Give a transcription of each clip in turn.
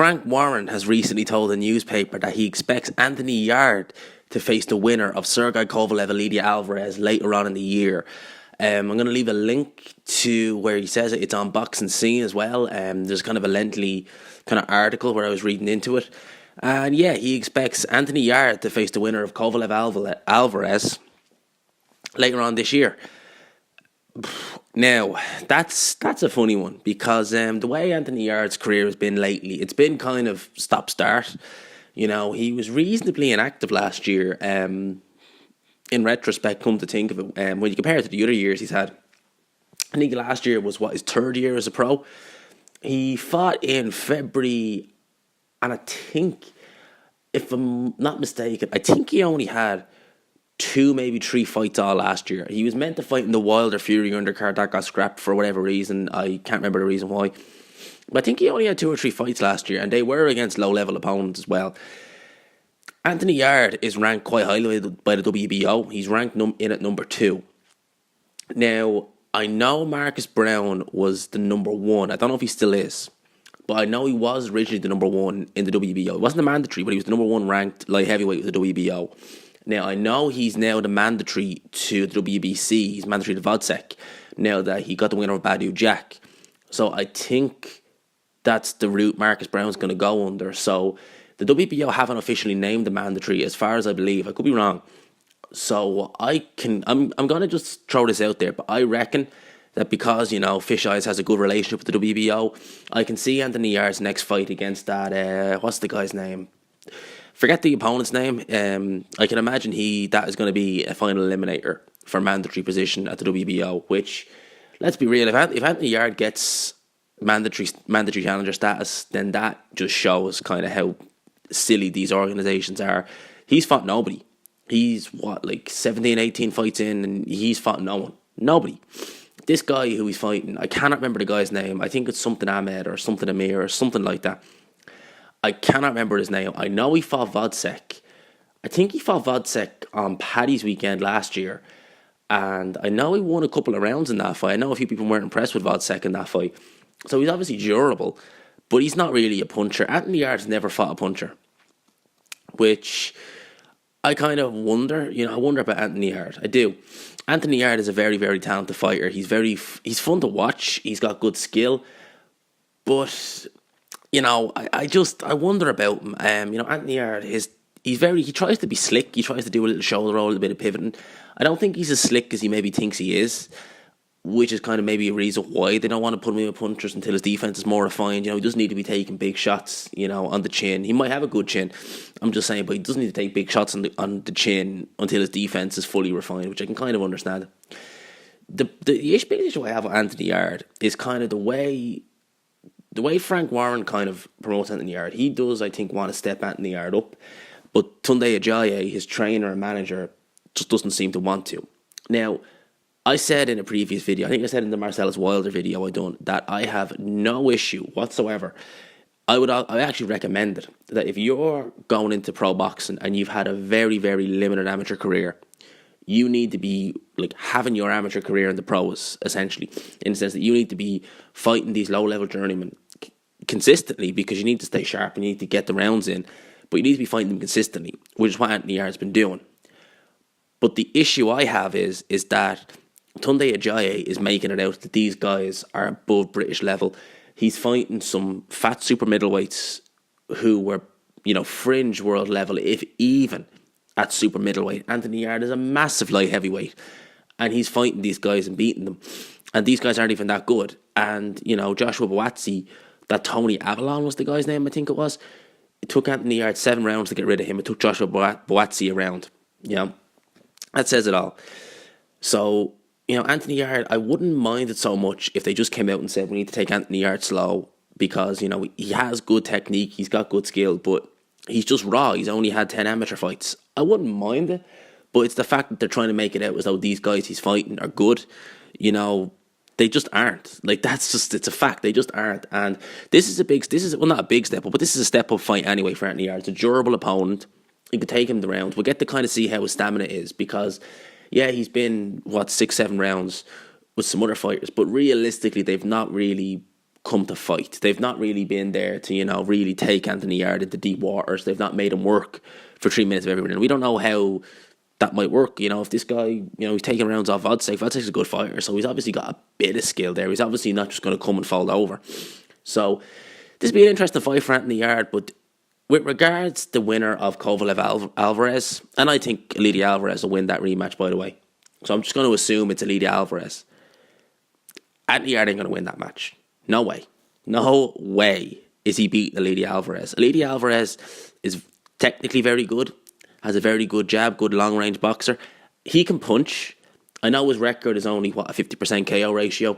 Frank Warren has recently told a newspaper that he expects Anthony Yarde to face the winner of Sergey Kovalev and Alvarez later on in the year. I'm going to leave a link to where he says it. It's on Boxing Scene as well. There's kind of a lengthy kind of article where I was reading into it. And yeah, he expects Anthony Yarde to face the winner of Kovalev Alvarez later on this year. Now, that's a funny one because the way Anthony Yarde's career has been lately, it's been kind of stop-start. You know, he was reasonably inactive last year. In retrospect, come to think of it, when you compare it to the other years he's had, I think last year was his third year as a pro. He fought in February, and I think, if I'm not mistaken, I think he only had 2, maybe 3 fights all last year. He was meant to fight in the Wilder Fury undercard that got scrapped for whatever reason. I can't remember the reason why. But I think he only had 2 or 3 fights last year, and they were against low-level opponents as well. Anthony Yarde is ranked quite highly by the WBO. He's ranked in at number 2. Now, I know Marcus Brown was the number 1. I don't know if he still is. But I know he was originally the number 1 in the WBO. It wasn't a mandatory, but he was the number 1 ranked light heavyweight with the WBO. Now, I know he's now the mandatory to the WBC. He's mandatory to Vodcek now that he got the winner of Badu Jack. So I think that's the route Marcus Brown's going to go under. So the WBO haven't officially named the mandatory, as far as I believe. I could be wrong. So I'm going to just throw this out there, but I reckon that because, you know, Fish Eyes has a good relationship with the WBO, I can see Anthony Yarde's next fight against that, what's the guy's name? Forget the opponent's name. I can imagine that is going to be a final eliminator for mandatory position at the WBO, which, let's be real, if Anthony Yarde gets mandatory challenger status, then that just shows kind of how silly these organisations are. He's fought nobody. He's, 17, 18 fights in, and he's fought no one. Nobody. This guy who he's fighting, I cannot remember the guy's name. I think it's something Ahmed or something Amir or something like that. I cannot remember his name. I know he fought Vodcek. I think he fought Vodcek on Paddy's weekend last year. And I know he won a couple of rounds in that fight. I know a few people weren't impressed with Vodcek in that fight. So he's obviously durable, but he's not really a puncher. Anthony Yarde's never fought a puncher, which I kind of wonder. You know, I wonder about Anthony Yarde. I do. Anthony Yarde is a very, very talented fighter. He's fun to watch. He's got good skill, but you know, I wonder about him. You know, Anthony Yarde he tries to be slick. He tries to do a little shoulder roll, a bit of pivoting. I don't think he's as slick as he maybe thinks he is, which is kind of maybe a reason why they don't want to put him in with punchers until his defense is more refined. You know, he doesn't need to be taking big shots, you know, on the chin. He might have a good chin, I'm just saying, but he doesn't need to take big shots on the chin until his defense is fully refined, which I can kind of understand. The biggest issue I have with Anthony Yarde is kind of the way Frank Warren kind of promotes Anthony Yarde. He does, I think, want to step Anthony Yarde up, but Tunde Ajayi, his trainer and manager, just doesn't seem to want to. Now, I said in a previous video, I think I said in the Marcellus Wilder video I done, that I have no issue whatsoever. I actually recommend it, that if you're going into pro boxing and you've had a very, very limited amateur career, you need to be like having your amateur career in the pros, essentially, in the sense that you need to be fighting these low-level journeymen consistently because you need to stay sharp and you need to get the rounds in, but you need to be fighting them consistently, which is what Anthony Yarde's been doing. But the issue I have is that Tunde Ajayi is making it out that these guys are above British level. He's fighting some fat super middleweights who were, you know, fringe world level, if even at super middleweight. Anthony Yarde is a massive light heavyweight, and he's fighting these guys and beating them. And these guys aren't even that good. And, you know, Joshua Boatsi, that Tony Avalon was the guy's name, I think it was. It took Anthony Yarde 7 rounds to get rid of him. It took Joshua Boatsi a round. You know, that says it all. So, you know, Anthony Yarde, I wouldn't mind it so much if they just came out and said we need to take Anthony Yarde slow because, you know, he has good technique, he's got good skill, but he's just raw. He's only had 10 amateur fights. I wouldn't mind it, but it's the fact that they're trying to make it out as though these guys he's fighting are good. You know, they just aren't. Like, it's a fact. They just aren't. And this is not a big step up, but this is a step up fight anyway for Anthony Yarde. It's a durable opponent. You could take him the round. We'll get to kind of see how his stamina is because, yeah, he's been, 6-7 rounds with some other fighters, but realistically, they've not really come to fight. They've not really been there to, really take Anthony Yarde into deep waters. They've not made him work for 3 minutes of every round. We don't know how that might work. If this guy, he's taking rounds off Vodsek's a good fighter, so he's obviously got a bit of skill there. He's obviously not just going to come and fold over. So this will be an interesting fight for Anthony Yarde, but with regards to the winner of Kovalev Alvarez, and I think Elidio Alvarez will win that rematch, by the way. So I'm just going to assume it's Elidio Alvarez. Anthony Yarde ain't going to win that match. No way. No way is he beating Elidio Alvarez. Elidio Alvarez is technically very good, has a very good jab, good long-range boxer. He can punch. I know his record is only, a 50% KO ratio.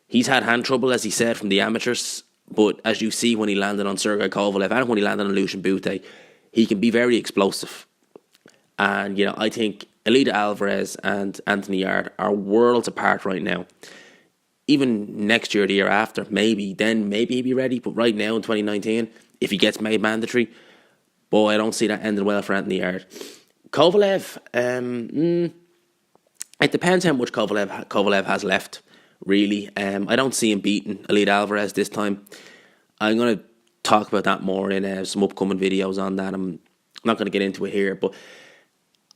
He's had hand trouble, as he said, from the amateurs. But as you see when he landed on Sergey Kovalev and when he landed on Lucian Bute, he can be very explosive. And, I think Elidio Alvarez and Anthony Yarde are worlds apart right now. Even next year, the year after, maybe he'd be ready. But right now in 2019, if he gets made mandatory, boy, I don't see that ending well for Anthony Yarde. Kovalev, it depends how much Kovalev has left, really. I don't see him beating Elidio Alvarez this time. I'm going to talk about that more in some upcoming videos on that. I'm not going to get into it here, but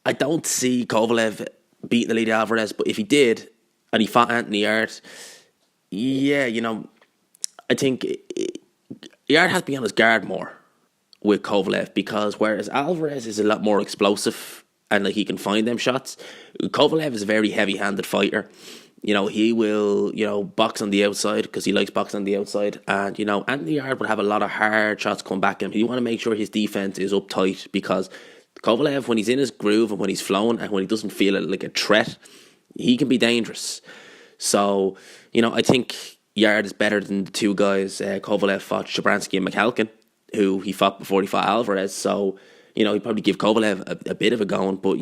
I don't see Kovalev beating Elidio Alvarez. But if he did, and he fought Anthony Yarde, yeah, I think Yarde has to be on his guard more with Kovalev, because whereas Alvarez is a lot more explosive and he can find them shots, Kovalev is a very heavy-handed fighter. He will, box on the outside because he likes boxing on the outside. And, Anthony Yarde will have a lot of hard shots come back at him. You want to make sure his defense is uptight, because Kovalev, when he's in his groove and when he's flowing and when he doesn't feel like a threat, he can be dangerous. So, I think Yarde is better than the two guys Kovalev fought, Shabransky and McCalkin, who he fought before he fought Alvarez. So, he'd probably give Kovalev a bit of a going. But,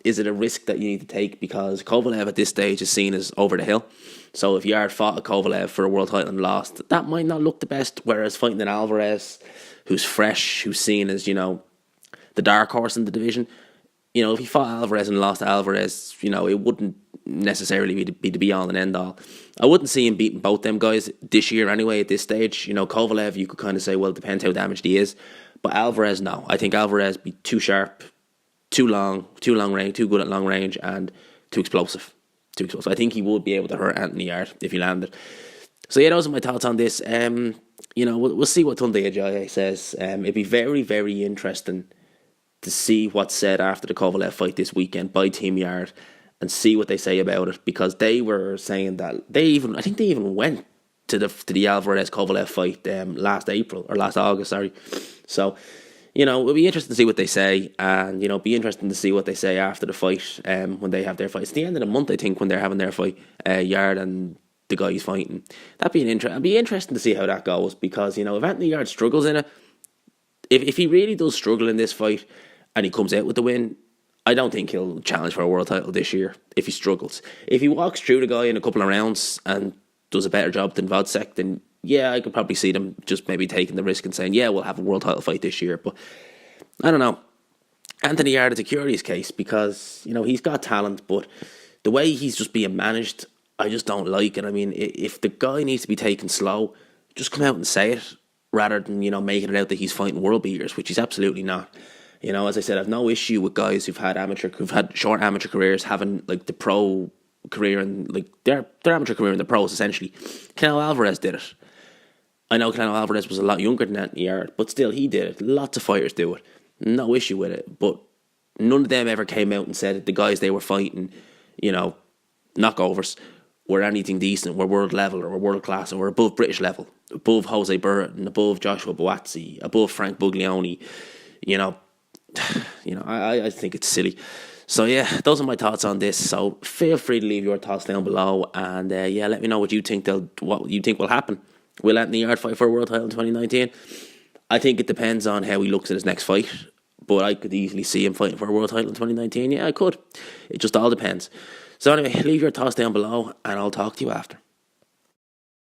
is it a risk that you need to take? Because Kovalev at this stage is seen as over the hill. So if Yarde fought a Kovalev for a world title and lost, that might not look the best. Whereas fighting an Alvarez, who's fresh, who's seen as, the dark horse in the division, if he fought Alvarez and lost to Alvarez, it wouldn't necessarily be the be-all and end-all. I wouldn't see him beating both them guys this year anyway at this stage. Kovalev, you could kind of say, well, it depends how damaged he is. But Alvarez, no. I think Alvarez be too sharp, too long range, too good at long range, and too explosive. I think he would be able to hurt Anthony Yarde if he landed. So yeah, those are my thoughts on this. We'll see what Tunde Ajayi says. It'd be very, very interesting to see what's said after the Kovalev fight this weekend by Team Yarde and see what they say about it, because they were saying that I think they even went to the Alvarez Kovalev fight last August. So, it'll be interesting to see what they say, and be interesting to see what they say after the fight when they have their fight. It's the end of the month, I think, when they're having their fight, Yarde and the guy he's fighting. It'd be interesting to see how that goes, because if Anthony Yarde struggles in it, if he really does struggle in this fight and he comes out with the win, I don't think he'll challenge for a world title this year if he struggles. If he walks through the guy in a couple of rounds and does a better job than Vodcek, then yeah, I could probably see them just maybe taking the risk and saying, yeah, we'll have a world title fight this year. But I don't know. Anthony Yarde is a curious case, because he's got talent, but the way he's just being managed, I just don't like it. I mean, if the guy needs to be taken slow, just come out and say it, rather than making it out that he's fighting world beaters, which he's absolutely not. As I said, I've no issue with guys who've had short amateur careers having like the pro career and like their amateur career in the pros essentially. Canelo Alvarez did it. I know Canelo Alvarez was a lot younger than Anthony Yarde, but still he did it. Lots of fighters do it. No issue with it. But none of them ever came out and said that the guys they were fighting, knockovers, were anything decent, were world level or were world class or were above British level, above Jose Burton, above Joshua Buatsi, above Frank Buglioni. I think it's silly. So yeah, those are my thoughts on this. So feel free to leave your thoughts down below, and let me know what you think will happen. Will Anthony Yarde fight for a world title in 2019? I think it depends on how he looks at his next fight, but I could easily see him fighting for a world title in 2019. Yeah, I could. It just all depends. So anyway, leave your thoughts down below, and I'll talk to you after.